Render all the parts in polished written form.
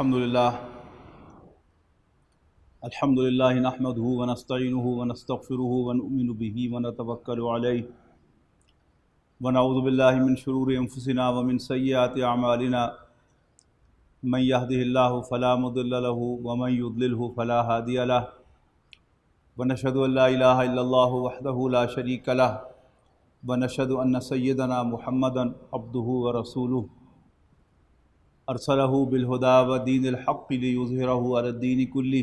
الحمدللہ نحمدہ ونستعینہ ونستغفرہ ونؤمن بہ ونتوکل علیہ ونعوذ باللہ من شرور انفسنا ومن سیئات اعمالنا من یہدہ اللہ فلا مضل لہ ومن یضللہ فلا ہادی لہ ونشہد ان لا الہ الا اللہ وحدہ لا شریک لہ ونشہد ان سیدنا محمدا عبدہ ورسولہ ارسلہ بالہدی ودین الحق لیظہرہ علی الدین کلہ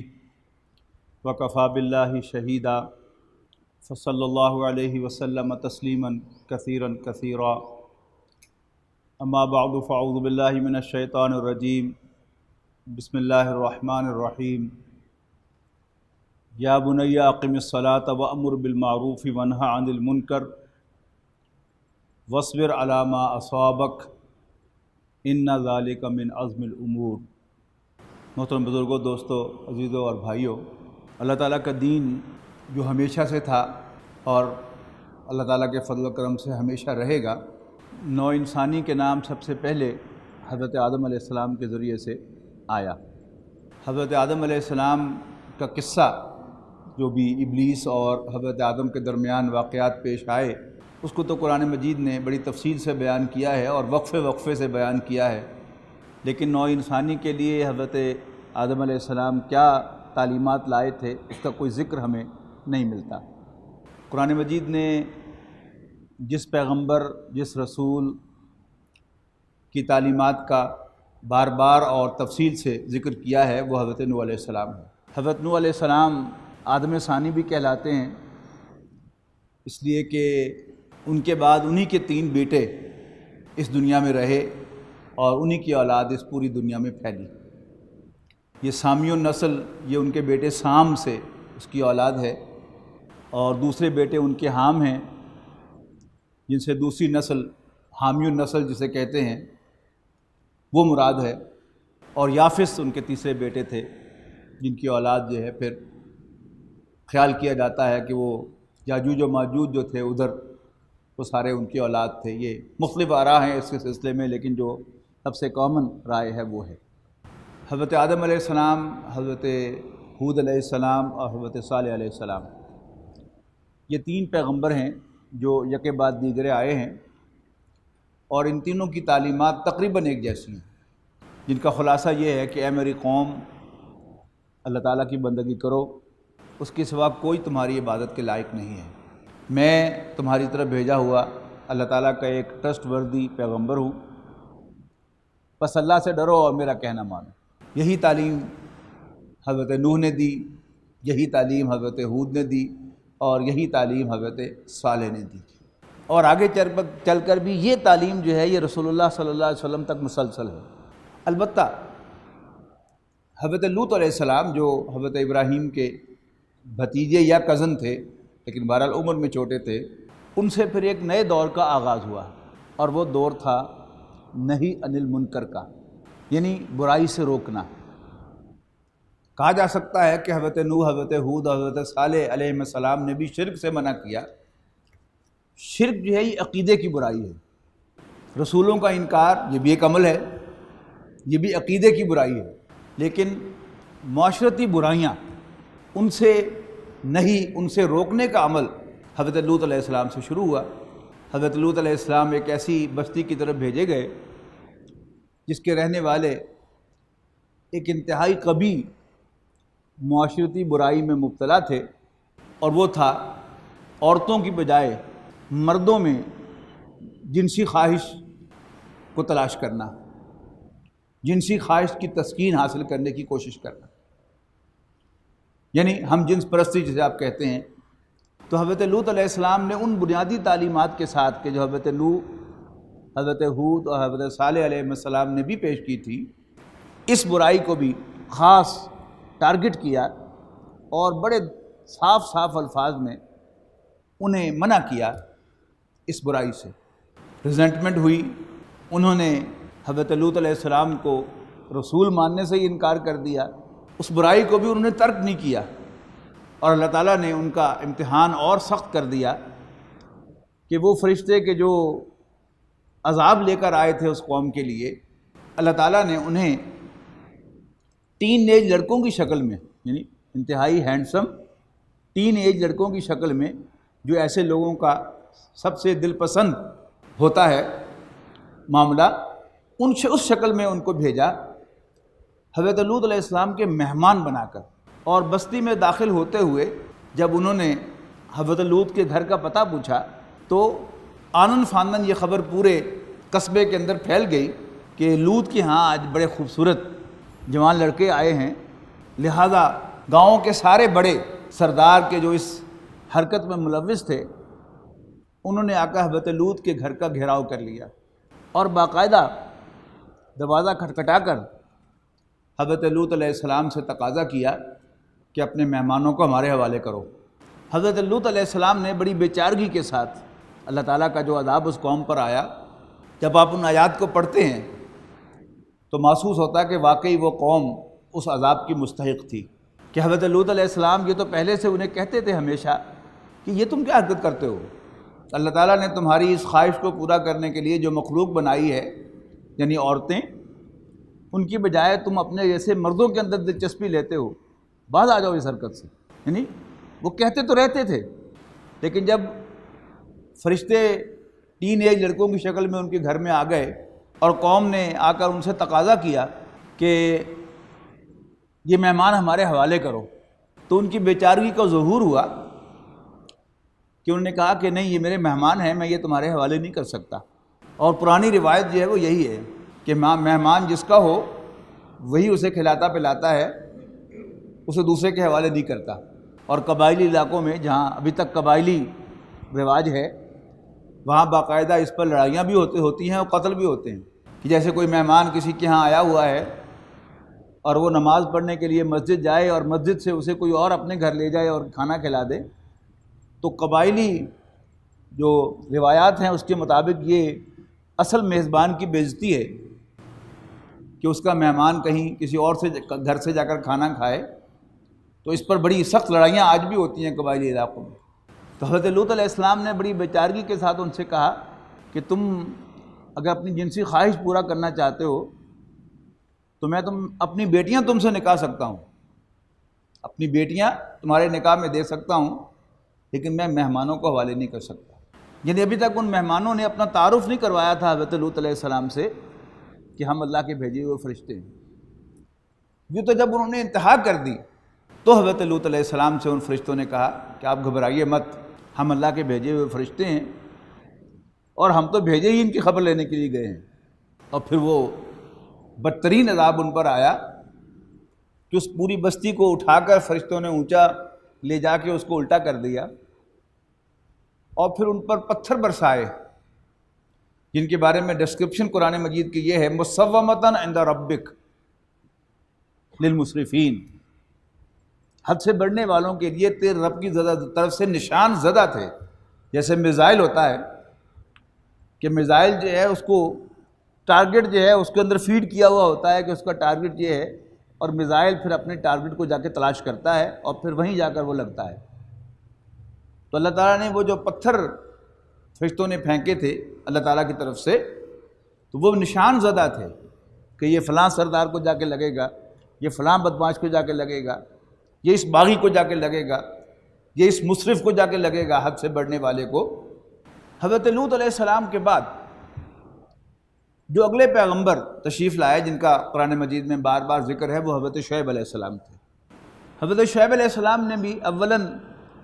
وکفی باللہ شہیدا فصلی اللہ علیہ وسلم تسلیما کثیرا کثیرا اما بعد فاعوذ باللہ من الشیطان الرجیم بسم اللہ الرحمن الرحیم یا بنی اقم الصلاۃ وامر بالمعروف وانہی عن المنکر واصبر علی ما اصابک ان ذالک من عزم الامور۔ محترم بزرگوں، دوستوں، عزیزوں اور بھائیوں، اللہ تعالیٰ کا دین جو ہمیشہ سے تھا اور اللہ تعالیٰ کے فضل و کرم سے ہمیشہ رہے گا، نوع انسانی کے نام سب سے پہلے حضرت آدم علیہ السلام کے ذریعے سے آیا۔ حضرت آدم علیہ السلام کا قصہ جو بھی ابلیس اور حضرت آدم کے درمیان واقعات پیش آئے، اس کو تو قرآن مجید نے بڑی تفصیل سے بیان کیا ہے اور وقفے سے بیان کیا ہے، لیکن نوع انسانی کے لیے حضرت آدم علیہ السلام کیا تعلیمات لائے تھے اس کا کوئی ذکر ہمیں نہیں ملتا۔ قرآن مجید نے جس پیغمبر، جس رسول کی تعلیمات کا بار بار اور تفصیل سے ذکر کیا ہے وہ حضرت نوح علیہ السلام ہے۔ حضرت نوح علیہ السلام آدم ثانی بھی کہلاتے ہیں، اس لیے کہ ان کے بعد انہی کے 3 بیٹے اس دنیا میں رہے اور انہی کی اولاد اس پوری دنیا میں پھیلی۔ یہ سامی النسل، یہ ان کے بیٹے سام سے اس کی اولاد ہے، اور دوسرے بیٹے ان کے حام ہیں جن سے دوسری نسل حامی النسل جسے کہتے ہیں وہ مراد ہے، اور یافس ان کے تیسرے بیٹے تھے جن کی اولاد جو ہے پھر خیال کیا جاتا ہے کہ وہ یاجوج و ماجوج جو تھے ادھر وہ سارے ان کی اولاد تھے۔ یہ مختلف آراء ہیں اس کے سلسلے میں، لیکن جو سب سے کامن رائے ہے وہ ہے۔ حضرت آدم علیہ السلام، حضرت ہود علیہ السلام اور حضرت صالح علیہ السلام، یہ 3 پیغمبر ہیں جو یکے بعد دیگرے آئے ہیں، اور ان تینوں کی تعلیمات تقریباً ایک جیسی ہیں، جن کا خلاصہ یہ ہے کہ اے میری قوم، اللہ تعالیٰ کی بندگی کرو، اس کے سوا کوئی تمہاری عبادت کے لائق نہیں ہے۔ میں تمہاری طرف بھیجا ہوا اللہ تعالیٰ کا ایک ٹرسٹ وردی پیغمبر ہوں، بس اللہ سے ڈرو اور میرا کہنا مانو۔ یہی تعلیم حضرت نوح نے دی، یہی تعلیم حضرت ہود نے دی، اور یہی تعلیم حضرت صالح نے دی، اور آگے چل کر بھی یہ تعلیم جو ہے یہ رسول اللہ صلی اللہ علیہ وسلم تک مسلسل ہے۔ البتہ حضرت لوط علیہ السلام جو حضرت ابراہیم کے بھتیجے یا کزن تھے، لیکن بہرحال عمر میں چھوٹے تھے، ان سے پھر ایک نئے دور کا آغاز ہوا، اور وہ دور تھا نہی عن المنکر کا، یعنی برائی سے روکنا۔ کہا جا سکتا ہے کہ حضرت نوح، حضرت ہود، حضرت صالح علیہ السلام نے بھی شرک سے منع کیا۔ شرک جو ہے یہ عقیدے کی برائی ہے، رسولوں کا انکار یہ بھی ایک عمل ہے، یہ بھی عقیدے کی برائی ہے، لیکن معاشرتی برائیاں ان سے نہیں، ان سے روکنے کا عمل حضرت لوط علیہ السلام سے شروع ہوا۔ حضرت لوط علیہ السلام ایک ایسی بستی کی طرف بھیجے گئے جس کے رہنے والے ایک انتہائی قبیح معاشرتی برائی میں مبتلا تھے، اور وہ تھا عورتوں کی بجائے مردوں میں جنسی خواہش کو تلاش کرنا، جنسی خواہش کی تسکین حاصل کرنے کی کوشش کرنا، یعنی ہم جنس پرستی جسے آپ کہتے ہیں۔ تو حضرت لوط علیہ السلام نے ان بنیادی تعلیمات کے ساتھ کہ جو حضرت نوح، حضرت ہود اور حضرت صالح علیہ السلام نے بھی پیش کی تھی، اس برائی کو بھی خاص ٹارگٹ کیا اور بڑے صاف الفاظ میں انہیں منع کیا اس برائی سے۔ ریزنٹمنٹ ہوئی، انہوں نے حضرت لوط علیہ السلام کو رسول ماننے سے ہی انکار کر دیا، اس برائی کو بھی انہوں نے ترک نہیں کیا، اور اللہ تعالیٰ نے ان کا امتحان اور سخت کر دیا کہ وہ فرشتے کے جو عذاب لے کر آئے تھے اس قوم کے لیے، اللہ تعالیٰ نے انہیں ٹین ایج لڑکوں کی شکل میں، یعنی انتہائی ہینڈسم ٹین ایج لڑکوں کی شکل میں، جو ایسے لوگوں کا سب سے دل پسند ہوتا ہے معاملہ، اس شکل میں ان کو بھیجا حضرت لوط علیہ السلام کے مہمان بنا کر۔ اور بستی میں داخل ہوتے ہوئے جب انہوں نے حضرت لوط کے گھر کا پتہ پوچھا تو آنن فاندن یہ خبر پورے قصبے کے اندر پھیل گئی کہ لوط کے ہاں آج بڑے خوبصورت جوان لڑکے آئے ہیں، لہذا گاؤں کے سارے بڑے سردار کے جو اس حرکت میں ملوث تھے انہوں نے آ کر حضرت لوط کے گھر کا گھیراؤ کر لیا اور باقاعدہ دروازہ کھٹکھٹا کر حضرت لوط علیہ السلام سے تقاضا کیا کہ اپنے مہمانوں کو ہمارے حوالے کرو۔ حضرت لوط علیہ السلام نے بڑی بے چارگی کے ساتھ اللہ تعالیٰ کا جو عذاب اس قوم پر آیا، جب آپ ان آیات کو پڑھتے ہیں تو محسوس ہوتا ہے کہ واقعی وہ قوم اس عذاب کی مستحق تھی کہ حضرت لوط علیہ السلام یہ تو پہلے سے انہیں کہتے تھے ہمیشہ کہ یہ تم کیا حرکت کرتے ہو، اللہ تعالیٰ نے تمہاری اس خواہش کو پورا کرنے کے لیے جو مخلوق بنائی ہے یعنی عورتیں، ان کی بجائے تم اپنے جیسے مردوں کے اندر دلچسپی لیتے ہو، باز آ جاؤ اس حرکت سے۔ یعنی وہ کہتے تو رہتے تھے لیکن جب فرشتے ٹین ایج لڑکوں کی شکل میں ان کے گھر میں آ گئے اور قوم نے آ کر ان سے تقاضا کیا کہ یہ مہمان ہمارے حوالے کرو، تو ان کی بے چارگی کا ظہور ہوا کہ انہوں نے کہا کہ نہیں یہ میرے مہمان ہیں، میں یہ تمہارے حوالے نہیں کر سکتا۔ اور پرانی روایت جو ہے وہ یہی ہے کہ مہمان جس کا ہو وہی اسے کھلاتا پلاتا ہے، اسے دوسرے کے حوالے نہیں کرتا۔ اور قبائلی علاقوں میں جہاں ابھی تک قبائلی رواج ہے وہاں باقاعدہ اس پر لڑائیاں بھی ہوتی ہیں اور قتل بھی ہوتے ہیں کہ جیسے کوئی مہمان کسی کے ہاں آیا ہوا ہے اور وہ نماز پڑھنے کے لیے مسجد جائے اور مسجد سے اسے کوئی اور اپنے گھر لے جائے اور کھانا کھلا دے، تو قبائلی جو روایات ہیں اس کے مطابق یہ اصل میزبان کی بے عزتی ہے کہ اس کا مہمان کہیں کسی اور سے گھر سے جا کر کھانا کھائے۔ تو اس پر بڑی سخت لڑائیاں آج بھی ہوتی ہیں قبائلی علاقوں میں۔ تو حضرت لوط علیہ السلام نے بڑی بے چارگی کے ساتھ ان سے کہا کہ تم اگر اپنی جنسی خواہش پورا کرنا چاہتے ہو تو میں اپنی بیٹیاں تم سے نکاح سکتا ہوں، اپنی بیٹیاں تمہارے نکاح میں دے سکتا ہوں، لیکن میں مہمانوں کو حوالے نہیں کر سکتا۔ یعنی ابھی تک ان مہمانوں نے اپنا تعارف نہیں کروایا تھا حضرت لوط علیہ السلام سے کہ ہم اللہ کے بھیجے ہوئے فرشتے ہیں۔ یہ تو جب انہوں نے انتہا کر دی تو حضرت لوط علیہ السلام سے ان فرشتوں نے کہا کہ آپ گھبرائیے مت، ہم اللہ کے بھیجے ہوئے فرشتے ہیں اور ہم تو بھیجے ہی ان کی خبر لینے کے لیے گئے ہیں۔ اور پھر وہ بدترین عذاب ان پر آیا کہ اس پوری بستی کو اٹھا کر فرشتوں نے اونچا لے جا کے اس کو الٹا کر دیا اور پھر ان پر پتھر برسائے جن کے بارے میں ڈسکرپشن قرآن مجید کی یہ ہے مسومۃ عند ربک للمسرفین، حد سے بڑھنے والوں کے لیے تیرے رب کی طرف سے نشان زدہ تھے۔ جیسے میزائل ہوتا ہے کہ میزائل جو ہے اس کو ٹارگٹ جو ہے اس کے اندر فیڈ کیا ہوا ہوتا ہے کہ اس کا ٹارگٹ یہ ہے، اور میزائل پھر اپنے ٹارگٹ کو جا کے تلاش کرتا ہے اور پھر وہیں جا کر وہ لگتا ہے۔ تو اللہ تعالیٰ نے وہ جو پتھر فرشتوں نے پھینکے تھے اللہ تعالیٰ کی طرف سے، تو وہ نشان زدہ تھے کہ یہ فلاں سردار کو جا کے لگے گا، یہ فلاں بدمعاش کو جا کے لگے گا، یہ اس باغی کو جا کے لگے گا، یہ اس مسرف کو جا کے لگے گا، حد سے بڑھنے والے کو۔ حضرت لوط علیہ السلام کے بعد جو اگلے پیغمبر تشریف لائے جن کا قرآن مجید میں بار بار ذکر ہے وہ حضرت شعیب علیہ السلام تھے۔ حضرت شعیب علیہ السلام نے بھی اولاً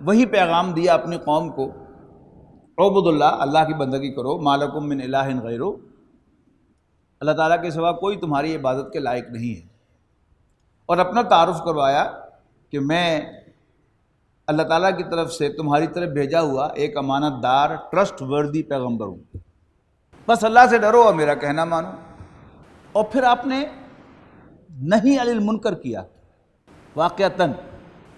وہی پیغام دیا اپنی قوم کو، اعبدوا اللہ، اللہ کی بندگی کرو، ما لکم من الہ غیرہ، اللہ تعالیٰ کے سوا کوئی تمہاری عبادت کے لائق نہیں ہے، اور اپنا تعارف کروایا کہ میں اللہ تعالیٰ کی طرف سے تمہاری طرف بھیجا ہوا ایک امانت دار ٹرسٹ وردی پیغمبر ہوں، بس اللہ سے ڈرو اور میرا کہنا مانو۔ اور پھر آپ نے نہی عن المنکر کیا۔ واقعتاً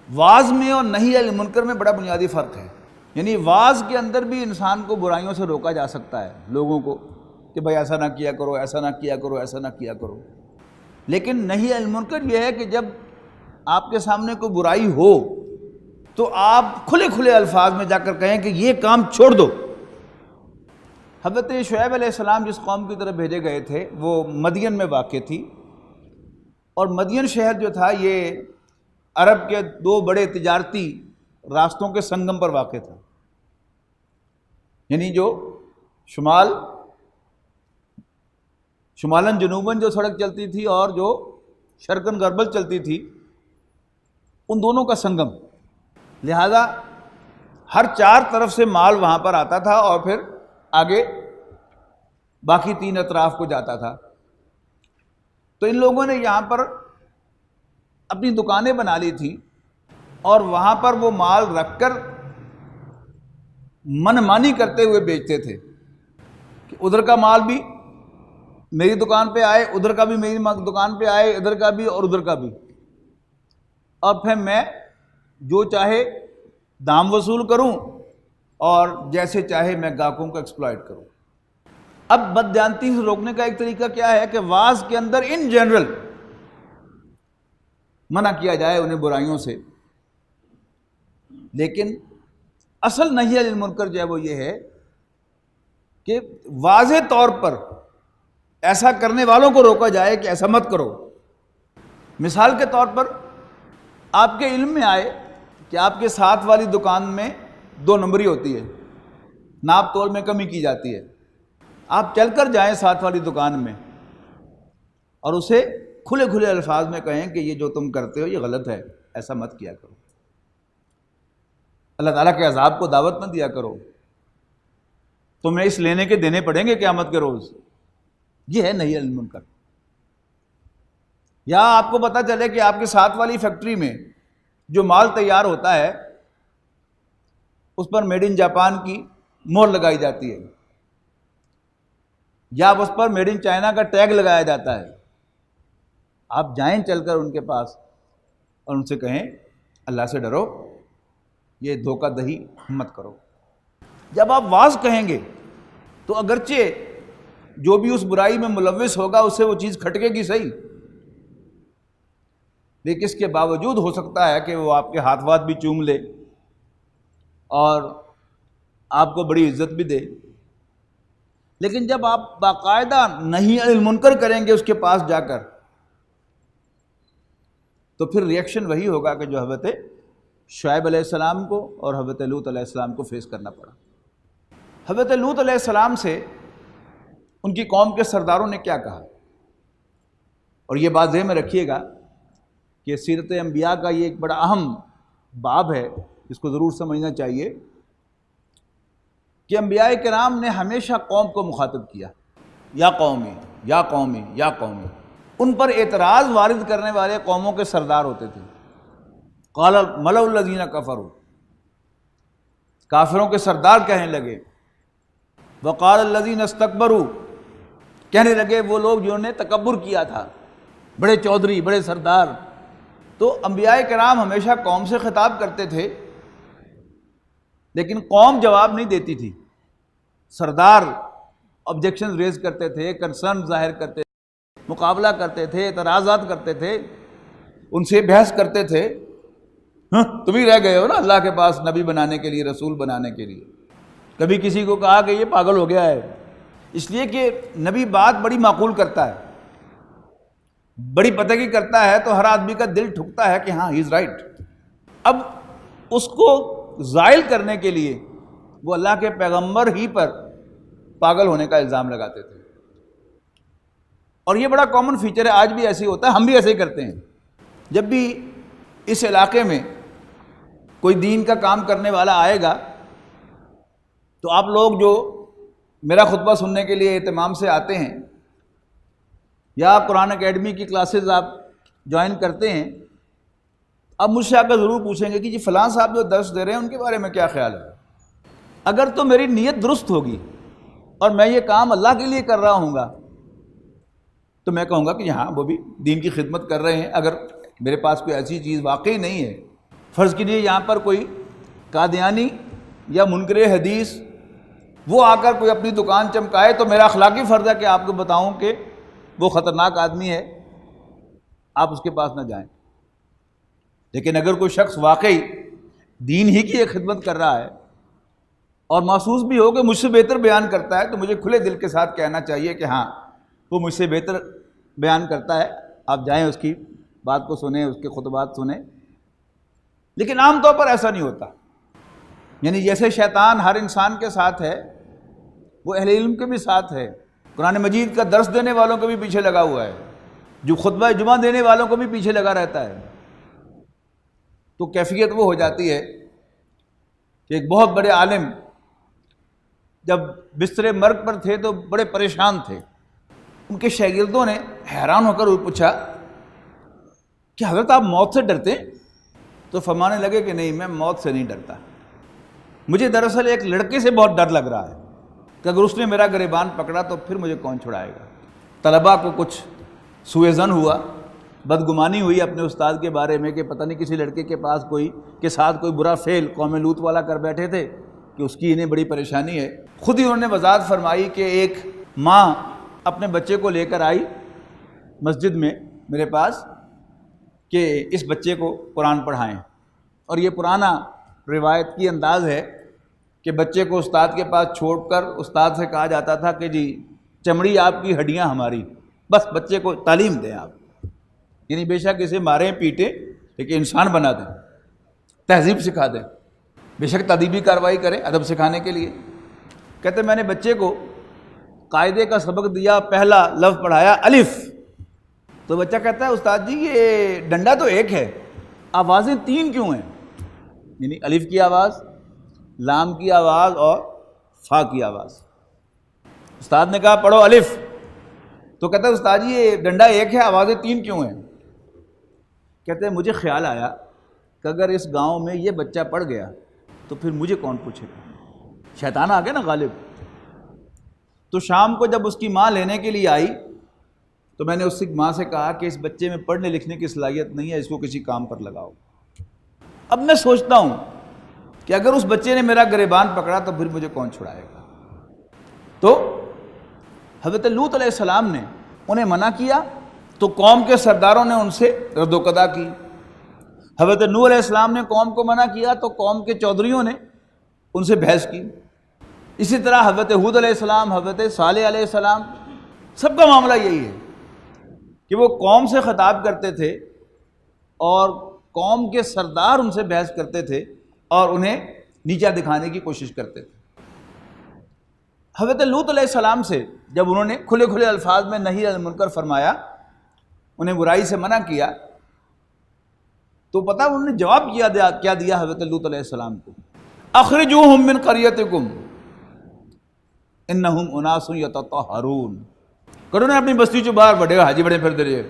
واعظ میں اور نہی عن المنکر میں بڑا بنیادی فرق ہے۔ یعنی واعظ کے اندر بھی انسان کو برائیوں سے روکا جا سکتا ہے، لوگوں کو کہ بھائی ایسا نہ کیا کرو، ایسا نہ کیا کرو، ایسا نہ کیا کرو، لیکن نہی عن المنکر یہ ہے کہ جب آپ کے سامنے کوئی برائی ہو تو آپ کھلے کھلے الفاظ میں جا کر کہیں کہ یہ کام چھوڑ دو۔ حضرت شعیب علیہ السلام جس قوم کی طرف بھیجے گئے تھے وہ مدین میں واقع تھی، اور مدین شہر جو تھا یہ عرب کے دو بڑے تجارتی راستوں کے سنگم پر واقع تھا، یعنی جو شمالاً جنوباً جو سڑک چلتی تھی اور جو شرقاً غرباً چلتی تھی، ان دونوں کا سنگم، لہذا ہر چار طرف سے مال وہاں پر آتا تھا اور پھر آگے باقی تین اطراف کو جاتا تھا۔ تو ان لوگوں نے یہاں پر اپنی دکانیں بنا لی تھیں اور وہاں پر وہ مال رکھ کر من مانی کرتے ہوئے بیچتے تھے کہ ادھر کا مال بھی میری دکان پہ آئے، ادھر کا بھی میری دکان پہ آئے، ادھر کا بھی اور ادھر کا بھی، اور پھر میں جو چاہے دام وصول کروں اور جیسے چاہے میں گاہکوں کو ایکسپلائٹ کروں۔ اب بددیانتی سے روکنے کا ایک طریقہ کیا ہے کہ واز کے اندر ان جنرل منع کیا جائے انہیں برائیوں سے، لیکن اصل نہی عن المنکر جو ہے وہ یہ ہے کہ واضح طور پر ایسا کرنے والوں کو روکا جائے کہ ایسا مت کرو۔ مثال کے طور پر آپ کے علم میں آئے کہ آپ کے ساتھ والی دکان میں 2 نمبری ہوتی ہے، ناپ تول میں کمی کی جاتی ہے، آپ چل کر جائیں ساتھ والی دکان میں اور اسے کھلے کھلے الفاظ میں کہیں کہ یہ جو تم کرتے ہو یہ غلط ہے، ایسا مت کیا کرو، اللہ تعالیٰ کے عذاب کو دعوت نہ دیا کرو، تمہیں اس لینے کے دینے پڑیں گے قیامت کے روز۔ یہ ہے نہی عن المنکر۔ یا آپ کو پتہ چلے کہ آپ کے ساتھ والی فیکٹری میں جو مال تیار ہوتا ہے اس پر میڈ ان جاپان کی مہر لگائی جاتی ہے یا اس پر میڈ ان چائنا کا ٹیگ لگایا جاتا ہے، آپ جائیں چل کر ان کے پاس اور ان سے کہیں اللہ سے ڈرو، یہ دھوکہ دہی مت کرو۔ جب آپ واز کہیں گے تو اگرچہ جو بھی اس برائی میں ملوث ہوگا اسے وہ چیز کھٹکے گی صحیح، لیکن اس کے باوجود ہو سکتا ہے کہ وہ آپ کے ہاتھ وات بھی چوم لے اور آپ کو بڑی عزت بھی دے۔ لیکن جب آپ باقاعدہ نہی عن المنکر کریں گے اس کے پاس جا کر تو پھر ریئیکشن وہی ہوگا کہ جو حضرت شعیب علیہ السلام کو اور حضرت لوط علیہ السلام کو فیس کرنا پڑا۔ حضرت لوط علیہ السلام سے ان کی قوم کے سرداروں نے کیا کہا، اور یہ بات ذہن میں رکھیے گا کہ سیرت انبیاء کا یہ ایک بڑا اہم باب ہے، اس کو ضرور سمجھنا چاہیے کہ انبیاء کرام نے ہمیشہ قوم کو مخاطب کیا، یا قومی یا قومی یا قومی۔ ان پر اعتراض وارد کرنے والے قوموں کے سردار ہوتے تھے۔ قال الملأ الذین کفروا، کافروں کے سردار کہنے لگے، وقال الذین استکبروا، کہنے لگے وہ لوگ جنہوں نے تکبر کیا تھا، بڑے چودھری بڑے سردار۔ تو انبیاء کرام ہمیشہ قوم سے خطاب کرتے تھے لیکن قوم جواب نہیں دیتی تھی، سردار آبجیکشن ریز کرتے تھے، کنسرن ظاہر کرتے تھے، مقابلہ کرتے تھے، اعتراضات کرتے تھے، ان سے بحث کرتے تھے۔ تم ہی رہ گئے ہو نا اللہ کے پاس نبی بنانے کے لیے، رسول بنانے کے لیے۔ کبھی کسی کو کہا کہ یہ پاگل ہو گیا ہے، اس لیے کہ نبی بات بڑی معقول کرتا ہے، بڑی پتہ کی کرتا ہے، تو ہر آدمی کا دل ٹھکتا ہے کہ ہاں ہی از رائٹ۔ اب اس کو زائل کرنے کے لیے وہ اللہ کے پیغمبر ہی پر پاگل ہونے کا الزام لگاتے تھے، اور یہ بڑا کامن فیچر ہے، آج بھی ایسے ہی ہوتا ہے، ہم بھی ایسے ہی کرتے ہیں۔ جب بھی اس علاقے میں کوئی دین کا کام کرنے والا آئے گا تو آپ لوگ جو میرا خطبہ سننے کے لیے اہتمام سے آتے ہیں یا قرآن اکیڈمی کی کلاسز آپ جوائن کرتے ہیں، اب مجھ سے آ کر ضرور پوچھیں گے کہ جی فلاں صاحب جو درس دے رہے ہیں ان کے بارے میں کیا خیال ہے۔ اگر تو میری نیت درست ہوگی اور میں یہ کام اللہ کے لیے کر رہا ہوں گا تو میں کہوں گا کہ ہاں وہ بھی دین کی خدمت کر رہے ہیں۔ اگر میرے پاس کوئی ایسی چیز واقعی نہیں ہے، فرض کیجیے یہاں پر کوئی قادیانی یا منکر حدیث وہ آ کر کوئی اپنی دکان چمکائے تو میرا اخلاقی فرض ہے کہ آپ کو بتاؤں کہ وہ خطرناک آدمی ہے، آپ اس کے پاس نہ جائیں۔ لیکن اگر کوئی شخص واقعی دین ہی کی ایک خدمت کر رہا ہے اور محسوس بھی ہو کہ مجھ سے بہتر بیان کرتا ہے تو مجھے کھلے دل کے ساتھ کہنا چاہیے کہ ہاں وہ مجھ سے بہتر بیان کرتا ہے، آپ جائیں اس کی بات کو سنیں، اس کے خطبات سنیں، لیکن عام طور پر ایسا نہیں ہوتا۔ یعنی جیسے شیطان ہر انسان کے ساتھ ہے، وہ اہل علم کے بھی ساتھ ہے، قرآن مجید کا درس دینے والوں کے بھی پیچھے لگا ہوا ہے، جو خطبہ جمعہ دینے والوں کو بھی پیچھے لگا رہتا ہے۔ تو کیفیت وہ ہو جاتی ہے کہ ایک بہت بڑے عالم جب بستر مرگ پر تھے تو بڑے پریشان تھے۔ ان کے شاگردوں نے حیران ہو کر پوچھا کہ حضرت آپ موت سے ڈرتے ہیں؟ تو فرمانے لگے کہ نہیں، میں موت سے نہیں ڈرتا، مجھے دراصل ایک لڑکے سے بہت ڈر لگ رہا ہے کہ اگر اس نے میرا گریبان پکڑا تو پھر مجھے کون چھڑائے گا۔ طلباء کو کچھ سوء ظن ہوا، بدگمانی ہوئی اپنے استاد کے بارے میں کہ پتہ نہیں کسی لڑکے کے ساتھ کوئی برا فعل قوم لوط والا کر بیٹھے تھے کہ اس کی انہیں بڑی پریشانی ہے۔ خود ہی انہوں نے وضاحت فرمائی کہ ایک ماں اپنے بچے کو لے کر آئی مسجد میں میرے پاس کہ اس بچے کو قرآن پڑھائیں، اور یہ پرانا روایت کی انداز ہے کہ بچے کو استاد کے پاس چھوڑ کر استاد سے کہا جاتا تھا کہ جی چمڑی آپ کی، ہڈیاں ہماری، بس بچے کو تعلیم دیں آپ، یعنی بے شک اسے ماریں پیٹیں لیکن انسان بنا دیں، تہذیب سکھا دیں، بے شک تادیبی کارروائی کریں ادب سکھانے کے لیے۔ کہتے میں نے بچے کو قاعدے کا سبق دیا، پہلا لفظ پڑھایا الف، تو بچہ کہتا ہے استاد جی یہ ڈنڈا تو ایک ہے، آوازیں تین کیوں ہیں؟ یعنی الف کی آواز، لام کی آواز اور فا کی آواز۔ استاد نے کہا پڑھو الف، تو کہتا ہے استاد جی یہ ڈنڈا ایک ہے، آوازیں تین کیوں ہیں؟ کہتے ہیں مجھے خیال آیا کہ اگر اس گاؤں میں یہ بچہ پڑھ گیا تو پھر مجھے کون پوچھے گا، شیطان آ گیا نا غالب۔ تو شام کو جب اس کی ماں لینے کے لیے آئی تو میں نے اس کی ماں سے کہا کہ اس بچے میں پڑھنے لکھنے کی صلاحیت نہیں ہے، اس کو کسی کام پر لگاؤ۔ اب میں سوچتا ہوں کہ اگر اس بچے نے میرا گریبان پکڑا تو پھر مجھے کون چھڑائے گا؟ تو حضرت لوط علیہ السلام نے انہیں منع کیا تو قوم کے سرداروں نے ان سے رد و قدا کی۔ حضرت نوح علیہ السلام نے قوم کو منع کیا تو قوم کے چودھریوں نے ان سے بحث کی۔ اسی طرح حضرت ہود علیہ السلام، حضرت صالح علیہ السلام، سب کا معاملہ یہی ہے کہ وہ قوم سے خطاب کرتے تھے اور قوم کے سردار ان سے بحث کرتے تھے اور انہیں نیچا دکھانے کی کوشش کرتے تھے۔ حضرت لوط علیہ السلام سے جب انہوں نے کھلے کھلے الفاظ میں نہی عن المنکر فرمایا، انہیں برائی سے منع کیا، تو پتہ انہوں نے جواب کیا دیا حضرت لوط علیہ السلام کو، اخرجوہم من قریتکم انہم اناس یتطہرون، کرو نے اپنی بستی چو باہر بڑے حاجی بڑے پھر دے۔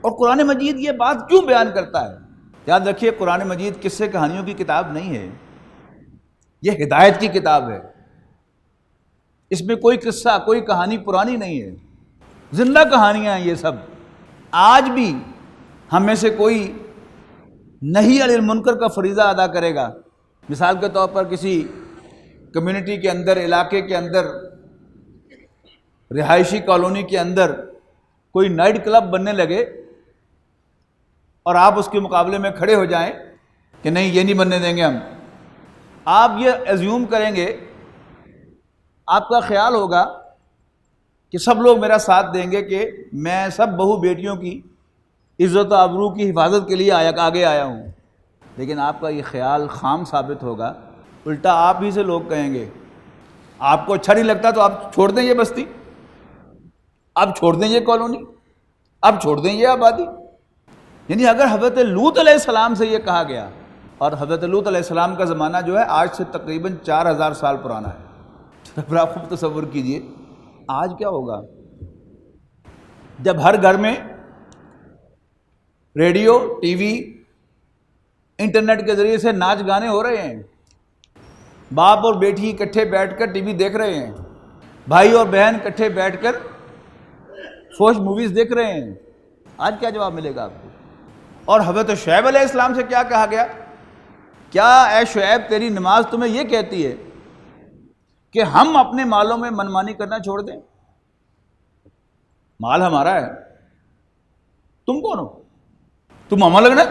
اور قرآن مجید یہ بات کیوں بیان کرتا ہے؟ یاد رکھیے قرآن مجید قصے کہانیوں کی کتاب نہیں ہے، یہ ہدایت کی کتاب ہے۔ اس میں کوئی قصہ، کوئی کہانی پرانی نہیں ہے، زندہ کہانیاں ہیں یہ سب۔ آج بھی ہم میں سے کوئی نہی عن المنکر کا فریضہ ادا کرے گا، مثال کے طور پر کسی کمیونٹی کے اندر، علاقے کے اندر، رہائشی کالونی کے اندر کوئی نائٹ کلب بننے لگے اور آپ اس کے مقابلے میں کھڑے ہو جائیں کہ نہیں یہ نہیں بننے دیں گے ہم، آپ یہ ایزیوم کریں گے، آپ کا خیال ہوگا کہ سب لوگ میرا ساتھ دیں گے کہ میں سب بہو بیٹیوں کی عزت و آبرو کی حفاظت کے لیے آگے آیا ہوں، لیکن آپ کا یہ خیال خام ثابت ہوگا، الٹا آپ ہی سے لوگ کہیں گے آپ کو اچھا نہیں لگتا تو آپ چھوڑ دیں یہ بستی، آپ چھوڑ دیں یہ کالونی، آپ چھوڑ دیں یہ آبادی۔ یعنی اگر حضرت لوط علیہ السلام سے یہ کہا گیا، اور حضرت لوط علیہ السلام کا زمانہ جو ہے آج سے تقریباً 4000 سال پرانا ہے، پھر آپ خود تصور کیجئے آج کیا ہوگا جب ہر گھر میں ریڈیو، ٹی وی، انٹرنیٹ کے ذریعے سے ناچ گانے ہو رہے ہیں، باپ اور بیٹی اکٹھے بیٹھ کر ٹی وی دیکھ رہے ہیں، بھائی اور بہن اکٹھے بیٹھ کر فوش موویز دیکھ رہے ہیں، آج کیا جواب ملے گا آپ کو؟ اور حضرت شعیب علیہ السلام سے کیا کہا گیا؟ کیا اے شعیب تیری نماز تمہیں یہ کہتی ہے کہ ہم اپنے مالوں میں منمانی کرنا چھوڑ دیں؟ مال ہمارا ہے، تم کون ہو؟ تم ہمیں لگنا؟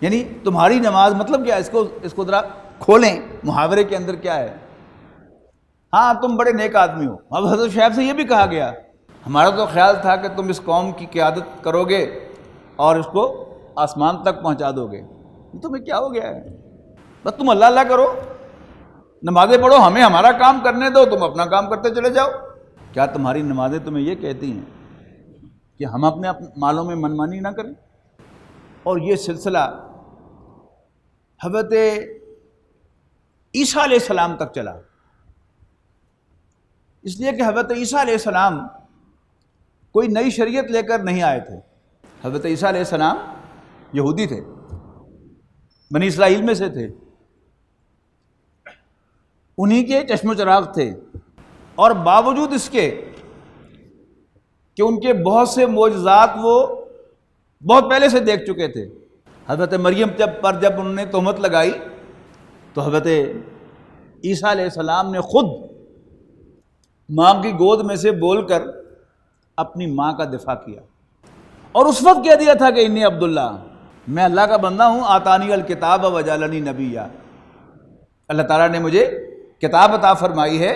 یعنی تمہاری نماز مطلب کیا ہے؟ اس کو ذرا کھولیں، محاورے کے اندر کیا ہے؟ ہاں تم بڑے نیک آدمی ہو۔ اب حضرت شعیب سے یہ بھی کہا گیا ہمارا تو خیال تھا کہ تم اس قوم کی قیادت کرو گے اور اس کو آسمان تک پہنچا دو گے، تمہیں کیا ہو گیا ہے؟ بس تم اللہ اللہ کرو، نمازیں پڑھو، ہمیں ہمارا کام کرنے دو، تم اپنا کام کرتے چلے جاؤ۔ کیا تمہاری نمازیں تمہیں یہ کہتی ہیں کہ ہم اپنے مالوں میں منمانی نہ کریں؟ اور یہ سلسلہ حضرت عیسیٰ علیہ السلام تک چلا، اس لیے کہ حضرت عیسیٰ علیہ السلام کوئی نئی شریعت لے کر نہیں آئے تھے۔ حضرت عیسیٰ علیہ السلام یہودی تھے، بنی اسرائیل میں سے تھے، انہی کے چشم و چراغ تھے، اور باوجود اس کے کہ ان کے بہت سے معجزات وہ بہت پہلے سے دیکھ چکے تھے۔ حضرت مریم جب انہوں نے تہمت لگائی تو حضرت عیسیٰ علیہ السلام نے خود ماں کی گود میں سے بول کر اپنی ماں کا دفاع کیا، اور اس وقت کہہ دیا تھا کہ انی عبداللہ، میں اللہ کا بندہ ہوں، آتانی الکتاب وجعلنی نبیا، اللہ تعالیٰ نے مجھے کتاب عطا فرمائی ہے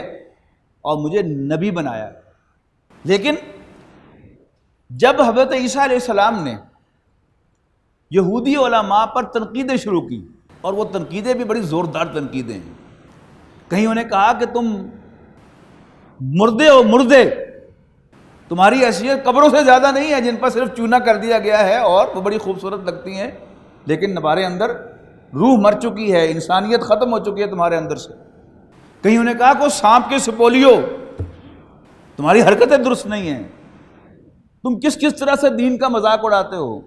اور مجھے نبی بنایا ہے۔ لیکن جب حضرت عیسیٰ علیہ السلام نے یہودی علماء پر تنقیدیں شروع کی، اور وہ تنقیدیں بھی بڑی زوردار تنقیدیں ہیں، کہیں انہیں کہا کہ تم مردے ہو، مردے، تمہاری حیثیت قبروں سے زیادہ نہیں ہے جن پر صرف چونا کر دیا گیا ہے اور وہ بڑی خوبصورت لگتی ہیں، لیکن تمہارے اندر روح مر چکی ہے، انسانیت ختم ہو چکی ہے تمہارے اندر سے۔ کہیں انہیں کہا کہ سانپ کے سپولیو، تمہاری حرکتیں درست نہیں ہیں، تم کس طرح سے دین کا مذاق اڑاتے ہو،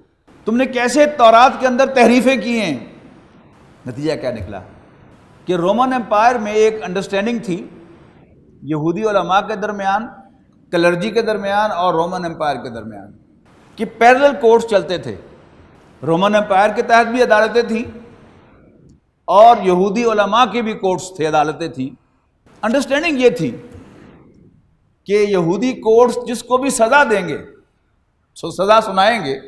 تم نے کیسے تورات کے اندر تحریفیں کی ہیں۔ نتیجہ کیا نکلا کہ رومن امپائر میں ایک انڈرسٹینڈنگ تھی یہودی علماء کے درمیان، کلرجی کے درمیان اور رومن امپائر کے درمیان، کہ پیرلل کورٹس چلتے تھے۔ رومن امپائر کے تحت بھی عدالتیں تھیں اور یہودی علماء کے بھی کورٹس تھے، عدالتیں تھیں۔ انڈرسٹینڈنگ یہ تھی کہ یہودی کورٹس جس کو بھی سزا دیں گے، سزا سنائیں گے،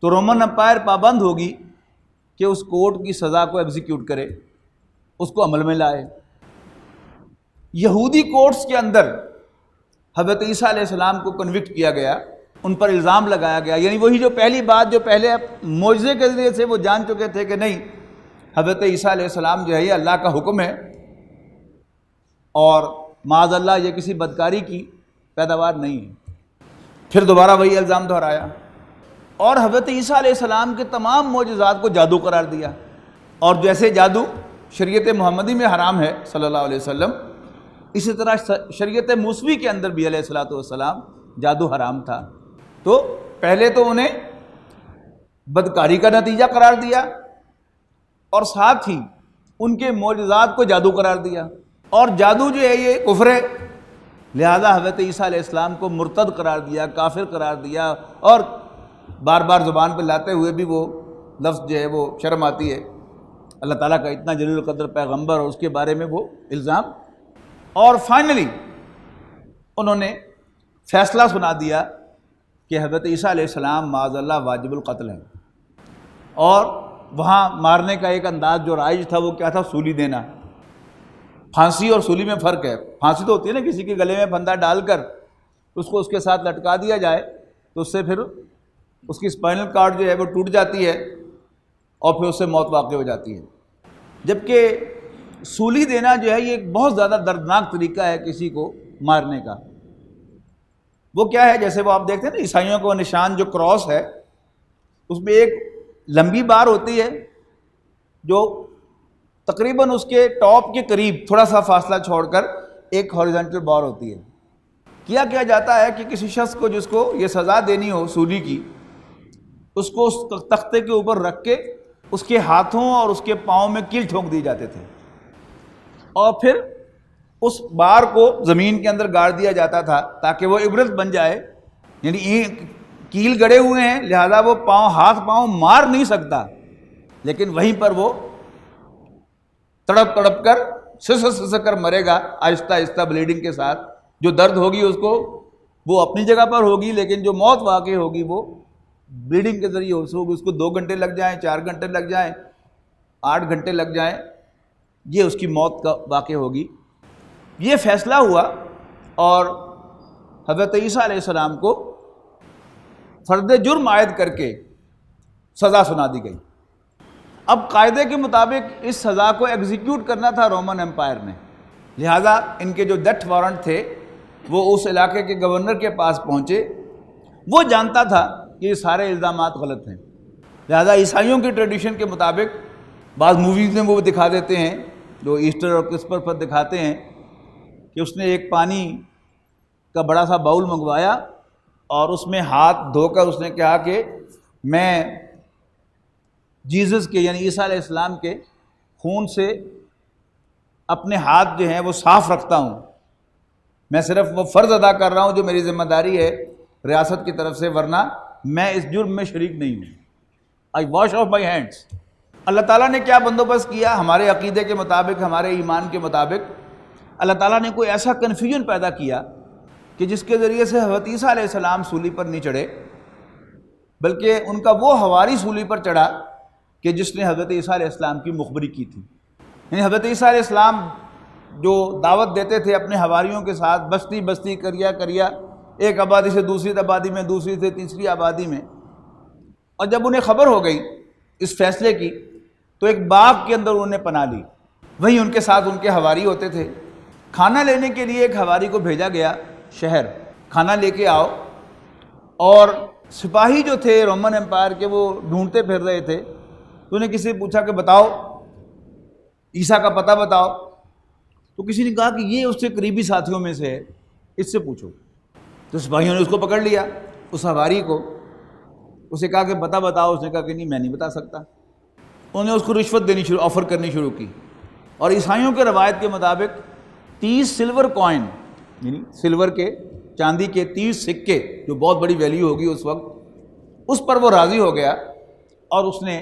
تو رومن امپائر پابند ہوگی کہ اس کورٹ کی سزا کو ایگزیکیوٹ کرے، اس کو عمل میں لائے۔ یہودی کورٹس کے اندر حضرت عیسیٰ علیہ السلام کو کنوکٹ کیا گیا، ان پر الزام لگایا گیا، یعنی وہی جو پہلی بات جو پہلے معجزے کے ذریعے سے وہ جان چکے تھے کہ نہیں، حضرت عیسیٰ علیہ السلام جو ہے یہ اللہ کا حکم ہے اور معاذ اللہ یہ کسی بدکاری کی پیداوار نہیں ہے۔ پھر دوبارہ وہی الزام دہرایا، اور حضرت عیسیٰ علیہ السلام کے تمام معجزات کو جادو قرار دیا، اور جیسے جادو شریعت محمدی میں حرام ہے صلی اللہ علیہ وسلم، اسی طرح شریعت موسوی کے اندر بھی علیہ الصلوۃ والسلام جادو حرام تھا۔ تو پہلے تو انہیں بدکاری کا نتیجہ قرار دیا، اور ساتھ ہی ان کے معجزات کو جادو قرار دیا، اور جادو جو ہے یہ کفر ہے، لہذا حضرت عیسیٰ علیہ السلام کو مرتد قرار دیا، کافر قرار دیا، اور بار بار زبان پہ لاتے ہوئے بھی وہ لفظ جو ہے وہ شرم آتی ہے، اللہ تعالیٰ کا اتنا جلیل القدر پیغمبر اور اس کے بارے میں وہ الزام۔ اور فائنلی انہوں نے فیصلہ سنا دیا کہ حضرت عیسیٰ علیہ السلام معاذ اللہ واجب القتل ہیں، اور وہاں مارنے کا ایک انداز جو رائج تھا وہ کیا تھا؟ سولی دینا۔ پھانسی اور سولی میں فرق ہے، پھانسی تو ہوتی ہے نا کسی کے گلے میں پھندا ڈال کر اس کو اس کے ساتھ لٹکا دیا جائے تو اس سے پھر اس کی اسپائنل کارڈ جو ہے وہ ٹوٹ جاتی ہے اور پھر اس سے موت واقع ہو جاتی ہے، جبکہ سولی دینا جو ہے یہ ایک بہت زیادہ دردناک طریقہ ہے کسی کو مارنے کا۔ وہ کیا ہے؟ جیسے وہ آپ دیکھتے ہیں نا عیسائیوں کا نشان جو کراس ہے، اس میں ایک لمبی بار ہوتی ہے جو تقریباً اس کے ٹاپ کے قریب تھوڑا سا فاصلہ چھوڑ کر ایک ہاریزونٹل بار ہوتی ہے۔ کیا جاتا ہے کہ کسی شخص کو جس کو یہ سزا دینی ہو سولی کی، اس کو اس تختے کے اوپر رکھ کے اس کے ہاتھوں اور اس کے پاؤں میں کیل ٹھونک دی جاتے تھے، اور پھر اس بار کو زمین کے اندر گاڑ دیا جاتا تھا تاکہ وہ عبرت بن جائے، یعنی کیل گڑے ہوئے ہیں لہذا وہ ہاتھ پاؤں مار نہیں سکتا، لیکن وہیں پر وہ تڑپ تڑپ کر سسک کر مرے گا، آہستہ آہستہ بلیڈنگ کے ساتھ۔ جو درد ہوگی اس کو وہ اپنی جگہ پر ہوگی، لیکن جو موت واقع ہوگی وہ بلیڈنگ کے ذریعے ہوگی۔ اس کو 2 گھنٹے لگ جائیں، 4 گھنٹے لگ جائیں، 8 گھنٹے لگ جائیں، یہ اس کی موت کا واقع ہوگی۔ یہ فیصلہ ہوا، اور حضرت عیسیٰ علیہ السلام کو فرد جرم عائد کر کے سزا سنا دی گئی۔ اب قاعدے کے مطابق اس سزا کو ایگزیکیوٹ کرنا تھا رومن امپائر نے، لہٰذا ان کے جو ڈیتھ وارنٹ تھے وہ اس علاقے کے گورنر کے پاس پہنچے۔ وہ جانتا تھا کہ یہ سارے الزامات غلط ہیں، لہٰذا عیسائیوں کی ٹریڈیشن کے مطابق بعض موویز میں وہ دکھا دیتے ہیں، جو ایسٹر اور کرسمس پر دکھاتے ہیں، کہ اس نے ایک پانی کا بڑا سا باؤل منگوایا اور اس میں ہاتھ دھو کر اس نے کہا کہ میں جیزس کے یعنی عیسیٰ علیہ السلام کے خون سے اپنے ہاتھ جو ہیں وہ صاف رکھتا ہوں، میں صرف وہ فرض ادا کر رہا ہوں جو میری ذمہ داری ہے ریاست کی طرف سے، ورنہ میں اس جرم میں شریک نہیں ہوں۔ آئی واش آف مائی ہینڈس۔ اللہ تعالیٰ نے کیا بندوبست کیا؟ ہمارے عقیدے کے مطابق، ہمارے ایمان کے مطابق اللہ تعالیٰ نے کوئی ایسا کنفیوژن پیدا کیا کہ جس کے ذریعے سے حضرت عیسیٰ علیہ السلام سولی پر نہیں چڑھے، بلکہ ان کا وہ حواری سولی پر چڑھا کہ جس نے حضرت عیسیٰ علیہ السلام کی مخبری کی تھی۔ یعنی حضرت عیسیٰ علیہ السلام جو دعوت دیتے تھے اپنے حواریوں کے ساتھ، بستی بستی کریا ایک آبادی سے دوسری آبادی میں، دوسری سے تیسری آبادی میں، اور جب انہیں خبر ہو گئی اس فیصلے کی تو ایک باغ کے اندر انہوں نے پناہ لی۔ وہیں ان کے ساتھ ان کے حواری ہوتے تھے۔ کھانا لینے کے لیے ایک حواری کو بھیجا گیا شہر، کھانا لے کے آؤ، اور سپاہی جو تھے رومن امپائر کے وہ ڈھونڈتے پھر رہے تھے، تو انہیں کسی نے پوچھا کہ بتاؤ عیسیٰ کا پتہ بتاؤ، تو کسی نے کہا کہ یہ اس سے قریبی ساتھیوں میں سے ہے، اس سے پوچھو۔ تو سپاہیوں نے اس کو پکڑ لیا، اس حواری کو، اسے کہا کہ پتہ بتاؤ، اس نے کہا کہ نہیں میں نہیں بتا سکتا۔ انہوں نے اس کو رشوت دینی آفر کرنی شروع کی، اور عیسائیوں کے روایت کے مطابق 30 سلور کوائن، یعنی سلور کے چاندی کے 30 سکے، جو بہت بڑی ویلیو ہوگی اس وقت، اس پر وہ راضی ہو گیا اور اس نے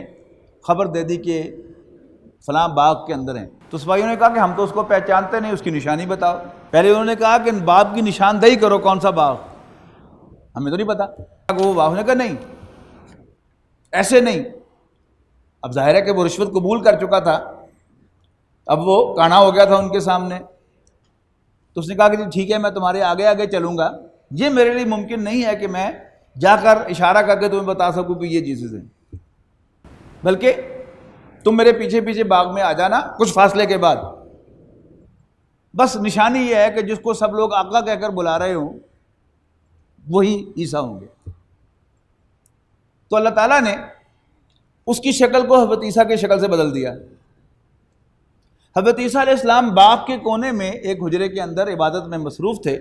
خبر دے دی کہ فلاں باغ کے اندر ہیں۔ تو سپاہیوں نے کہا کہ ہم تو اس کو پہچانتے نہیں، اس کی نشانی بتاؤ۔ پہلے انہوں نے کہا کہ باغ کی نشاندہی کرو، کون سا باغ، ہمیں تو نہیں پتا۔ وہ باغ نے کہا نہیں، ایسے نہیں۔ اب ظاہر ہے کہ وہ رشوت قبول کر چکا تھا، اب وہ کانا ہو گیا تھا ان کے سامنے۔ تو اس نے کہا کہ ٹھیک ہے میں تمہارے آگے آگے چلوں گا، یہ میرے لیے ممکن نہیں ہے کہ میں جا کر اشارہ کر کے تمہیں بتا سکوں کہ یہ چیزیں ہیں، بلکہ تم میرے پیچھے پیچھے باغ میں آ جانا کچھ فاصلے کے بعد، بس نشانی یہ ہے کہ جس کو سب لوگ آقا کہہ کر بلا رہے ہوں وہی عیسیٰ ہوں گے۔ تو اللہ تعالیٰ نے اس کی شکل کو حضرت عیسیٰ کی شکل سے بدل دیا۔ حضرت عیسیٰ علیہ السلام باغ کے کونے میں ایک حجرے کے اندر عبادت میں مصروف تھے،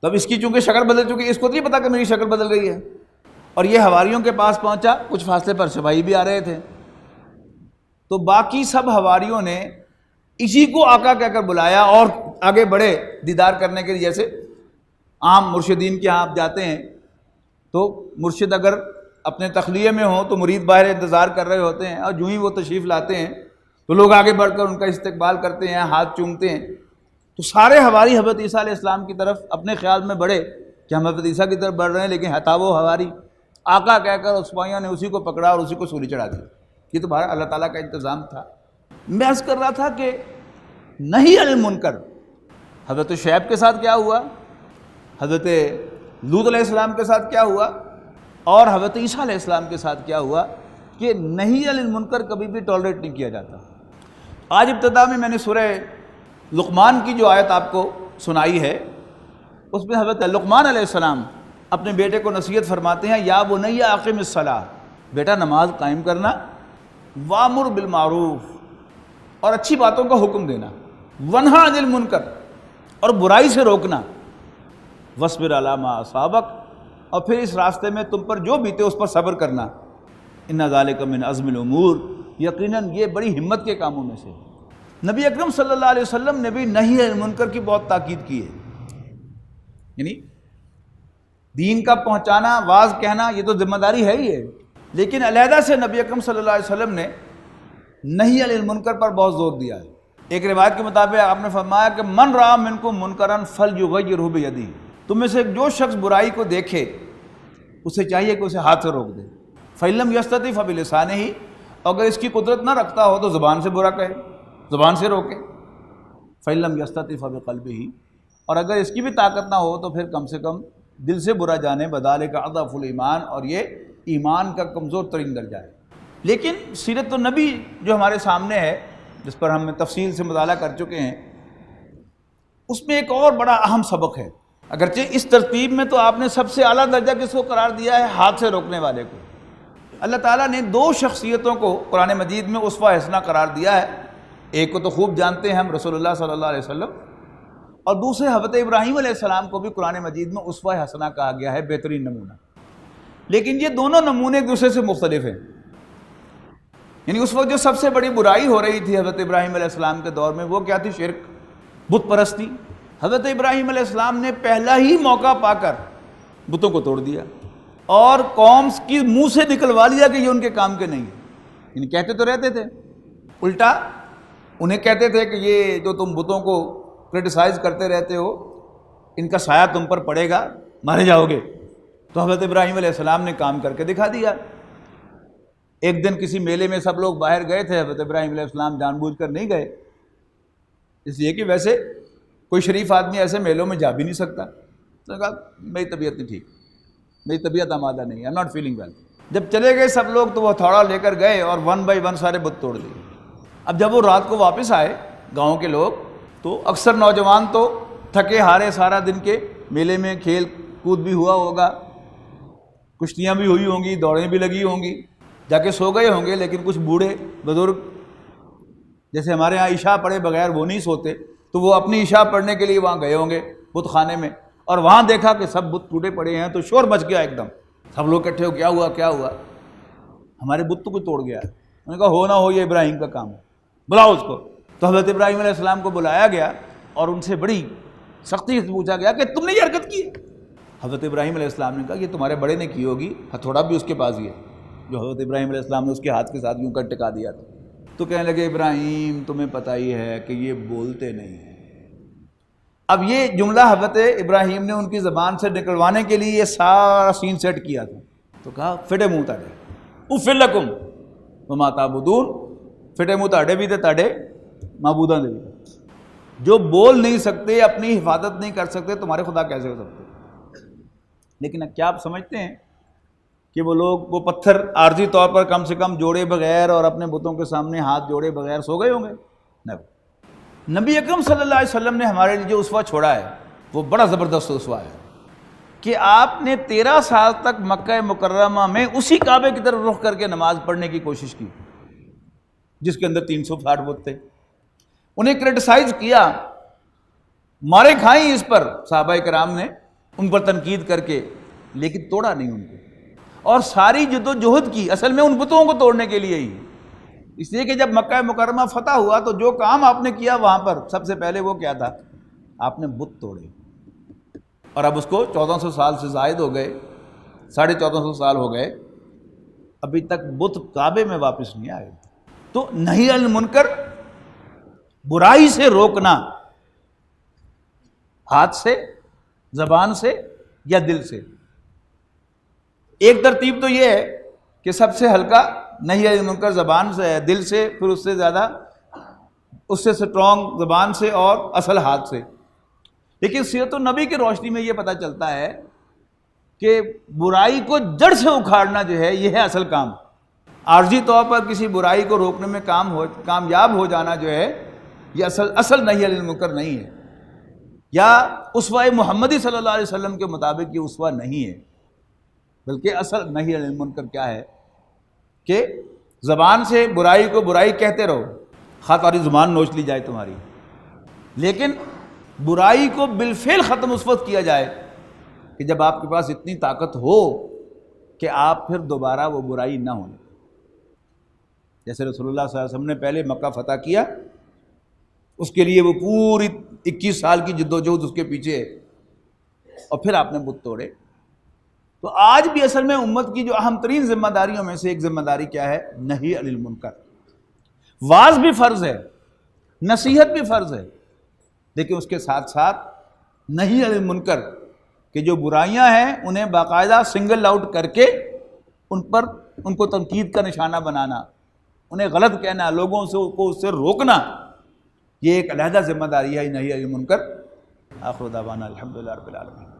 تب اس کی چونکہ شکل بدل چکی، اس کو نہیں پتا کہ میری شکل بدل گئی ہے، اور یہ حواریوں کے پاس پہنچا، کچھ فاصلے پر سپاہی بھی آ رہے تھے، تو باقی سب حواریوں نے اسی کو آقا کہہ کر بلایا اور آگے بڑھے دیدار کرنے کے لیے۔ جیسے عام مرشدین کے ہاں آپ جاتے ہیں تو مرشد اگر اپنے تخلیے میں ہوں تو مرید باہر انتظار کر رہے ہوتے ہیں، اور جو ہی وہ تشریف لاتے ہیں تو لوگ آگے بڑھ کر ان کا استقبال کرتے ہیں، ہاتھ چومتے ہیں۔ تو سارے حواری حضرت عیسیٰ علیہ السلام کی طرف اپنے خیال میں بڑھے کہ ہم حضرت عیسیٰ کی طرف بڑھ رہے ہیں، لیکن ہتا وہ حواری آقا کہہ کر سپاہیوں نے اسی کو پکڑا اور اسی کو سولی چڑھا دی۔ یہ تو بہرحال اللہ تعالیٰ کا انتظام تھا۔ میں عرض کر رہا تھا کہ نہی عن المنکر، حضرت شعیب کے ساتھ کیا ہوا، حضرت لوط علیہ السلام کے ساتھ کیا ہوا، اور حضرت عیسیٰ علیہ السلام کے ساتھ کیا ہوا، کہ نہی عن المنکر کبھی بھی ٹالریٹ نہیں کیا جاتا۔ آج ابتدا میں نے سورہ لقمان کی جو آیت آپ کو سنائی ہے، اس میں حضرت لقمان علیہ السلام اپنے بیٹے کو نصیحت فرماتے ہیں، یا بنی اقم الصلاۃ، بیٹا نماز قائم کرنا، وامر بالمعروف، اور اچھی باتوں کا حکم دینا، ونہا عن المنکر، اور برائی سے روکنا، واصبر علی ما اصابک، اور پھر اس راستے میں تم پر جو بیتے اس پر صبر کرنا، ان ذالک من عزم الامور، یقیناً یہ بڑی ہمت کے کاموں میں سے۔ نبی اکرم صلی اللہ علیہ وسلم نے بھی نہی عن المنکر کی بہت تاکید کی ہے، یعنی دین کا پہنچانا، واز کہنا، یہ تو ذمہ داری ہے ہی ہے، لیکن علیحدہ سے نبی اکرم صلی اللہ علیہ وسلم نے نہی عن المنکر پر بہت زور دیا ہے۔ ایک روایت کے مطابق آپ نے فرمایا کہ من رأى منکم منکرا فلیغیرہ بیدہ، تم میں سے جو شخص برائی کو دیکھے اسے چاہیے کہ اسے ہاتھ سے روک دے، فإن لم یستطع فبلسانہ، اگر اس کی قدرت نہ رکھتا ہو تو زبان سے برا کہے، زبان سے روکے، فإن لم یستطع فبقلبہ، اور اگر اس کی بھی طاقت نہ ہو تو پھر کم سے کم دل سے برا جانے بذالک اضعف الایمان، اور یہ ایمان کا کمزور ترین درجہ ہے۔ لیکن سیرت النبی جو ہمارے سامنے ہے، جس پر ہم تفصیل سے مطالعہ کر چکے ہیں، اس میں ایک اور بڑا اہم سبق ہے۔ اگرچہ اس ترتیب میں تو آپ نے سب سے اعلیٰ درجہ کس کو قرار دیا ہے؟ ہاتھ سے روکنے والے کو۔ اللہ تعالیٰ نے دو شخصیتوں کو قرآن مجید میں اسوہ حسنہ قرار دیا ہے، ایک کو تو خوب جانتے ہیں ہم، رسول اللہ صلی اللہ علیہ وسلم، اور دوسرے حضرت ابراہیم علیہ السلام کو بھی قرآن مجید میں اسوہ حسنہ کہا گیا ہے، بہترین نمونہ۔ لیکن یہ دونوں نمونے ایک دوسرے سے مختلف ہیں۔ یعنی اس وقت جو سب سے بڑی برائی ہو رہی تھی حضرت ابراہیم علیہ السلام کے دور میں، وہ کیا تھی؟ شرک، بت پرستی۔ حضرت ابراہیم علیہ السلام نے پہلا ہی موقع پا کر بتوں کو توڑ دیا اور قوم کی منہ سے نکلوا لیا کہ یہ ان کے کام کے نہیں ہیں۔ یعنی کہتے تو رہتے تھے، الٹا انہیں کہتے تھے کہ یہ جو تم بتوں کو کرٹیسائز کرتے رہتے ہو، ان کا سایہ تم پر پڑے گا، مارے جاؤ گے۔ تو حضرت ابراہیم علیہ السلام نے کام کر کے دکھا دیا۔ ایک دن کسی میلے میں سب لوگ باہر گئے تھے، حضرت ابراہیم علیہ السلام جان بوجھ کر نہیں گئے، اس لیے کہ ویسے کوئی شریف آدمی ایسے میلوں میں جا بھی نہیں سکتا۔ تو نے کہا میری طبیعت نہیں ٹھیک، میری طبیعت آمادہ نہیں، I am not feeling well. جب چلے گئے سب لوگ تو وہ ہتھوڑا لے کر گئے اور ون بائی ون سارے بت توڑ دیے۔ اب جب وہ رات کو واپس آئے گاؤں کے لوگ، تو اکثر نوجوان تو تھکے ہارے سارا دن کے میلے میں کھیل کود بھی ہوا ہوگا، کشتیاں بھی ہوئی ہوں گی، دوڑیں بھی لگی ہوں گی، جا کے سو گئے ہوں گے۔ لیکن کچھ بوڑھے بزرگ جیسے ہمارے ہاں عشاء پڑھے بغیر وہ نہیں سوتے، تو وہ اپنی عشاء پڑھنے کے لیے وہاں گئے ہوں گے بت خانے میں، اور وہاں دیکھا کہ سب بت ٹوٹے پڑے ہیں، تو شور مچ گیا ایک دم۔ سب لوگ اکٹھے ہو، کیا ہوا کیا ہوا؟ ہمارے بت تو کوئی توڑ گیا ہے۔ انہوں نے کہا ہو نہ ہو یہ ابراہیم کا کام ہے، بلاؤ اس کو۔ تو حضرت ابراہیم علیہ السلام کو بلایا گیا اور ان سے بڑی سختی سے پوچھا گیا کہ تم نے یہ حرکت کی؟ حضرت ابراہیم علیہ السلام نے کہا یہ تمہارے بڑے نے کی ہوگی، ہتھوڑا بھی اس کے پاس ہی ہے جو حضرت ابراہیم علیہ السلام نے اس کے ہاتھ کے ساتھ یوں کر ٹکا دیا تھا۔ تو کہنے لگے ابراہیم تمہیں پتہ ہی ہے کہ یہ بولتے نہیں ہیں۔ اب یہ جملہ حضرت ابراہیم نے ان کی زبان سے نکلوانے کے لیے یہ سارا سین سیٹ کیا تھا۔ تو کہا فٹے منہ تاڑے اف لکم وما تعبدون، فٹے منہ تاڑے بھی تھے، تاڑے معبوداں دے بھی۔ جو بول نہیں سکتے، اپنی حفاظت نہیں کر سکتے، تمہارے خدا کیسے ہو سکتے؟ لیکن کیا آپ سمجھتے ہیں کہ وہ لوگ وہ پتھر عارضی طور پر کم سے کم جوڑے بغیر اور اپنے بتوں کے سامنے ہاتھ جوڑے بغیر سو گئے ہوں گے؟ نہیں۔ نبی اکرم صلی اللہ علیہ وسلم نے ہمارے لیے جو اسوہ چھوڑا ہے وہ بڑا زبردست اسوہ ہے کہ آپ نے 13 سال تک مکہ مکرمہ میں اسی کعبے کی طرف رخ کر کے نماز پڑھنے کی کوشش کی جس کے اندر 360 بت تھے۔ انہیں کرٹیسائز کیا، مارے کھائیں اس پر صحابہ کرام نے ان پر تنقید کر کے، لیکن توڑا نہیں ان کو، اور ساری جد و جہد کی اصل میں ان بتوں کو توڑنے کے لیے ہی۔ اس لیے کہ جب مکہ مکرمہ فتح ہوا تو جو کام آپ نے کیا وہاں پر سب سے پہلے وہ کیا تھا؟ آپ نے بت توڑے، اور اب اس کو 1400 سال سے زائد ہو گئے، 1450 سال ہو گئے، ابھی تک بت کعبے میں واپس نہیں آئے۔ تو نہی عن المنکر، برائی سے روکنا، ہاتھ سے، زبان سے یا دل سے۔ ایک ترتیب تو یہ ہے کہ سب سے ہلکا نہی عن المنکر زبان سے ہے، دل سے، پھر اس سے زیادہ، اس سے سٹرونگ زبان سے، اور اصل ہاتھ سے۔ لیکن سیرت النبی کی روشنی میں یہ پتہ چلتا ہے کہ برائی کو جڑ سے اکھاڑنا جو ہے یہ ہے اصل کام۔ عارضی طور پر کسی برائی کو روکنے میں کامیاب ہو جانا جو ہے یہ اصل نہی عن المنکر نہیں ہے، یا اسوہ محمدی صلی اللہ علیہ وسلم کے مطابق یہ اسوہ نہیں ہے، بلکہ اصل نہی عن المنکر کیا ہے کہ زبان سے برائی کو برائی کہتے رہو، خواہ تمہاری زبان نوچ لی جائے تمہاری، لیکن برائی کو بالفعل ختم اس وقت کیا جائے کہ جب آپ کے پاس اتنی طاقت ہو کہ آپ پھر دوبارہ وہ برائی نہ ہونے۔ جیسے رسول اللہ صلی اللہ علیہ وسلم نے پہلے مکہ فتح کیا، اس کے لیے وہ پوری 21 سال کی جد و جہد اس کے پیچھے ہے، اور پھر آپ نے بت توڑے۔ تو آج بھی اصل میں امت کی جو اہم ترین ذمہ داریوں میں سے ایک ذمہ داری کیا ہے؟ نہی عن المنکر۔ واعظ بھی فرض ہے، نصیحت بھی فرض ہے، لیکن اس کے ساتھ ساتھ نہی عن المنکر کہ جو برائیاں ہیں انہیں باقاعدہ سنگل آؤٹ کر کے ان کو تنقید کا نشانہ بنانا، انہیں غلط کہنا، لوگوں کو اس سے روکنا، یہ ایک علیحدہ ذمہ داری ہے نہی عن المنکر۔ آخر دعوانا الحمدللہ رب العالمین۔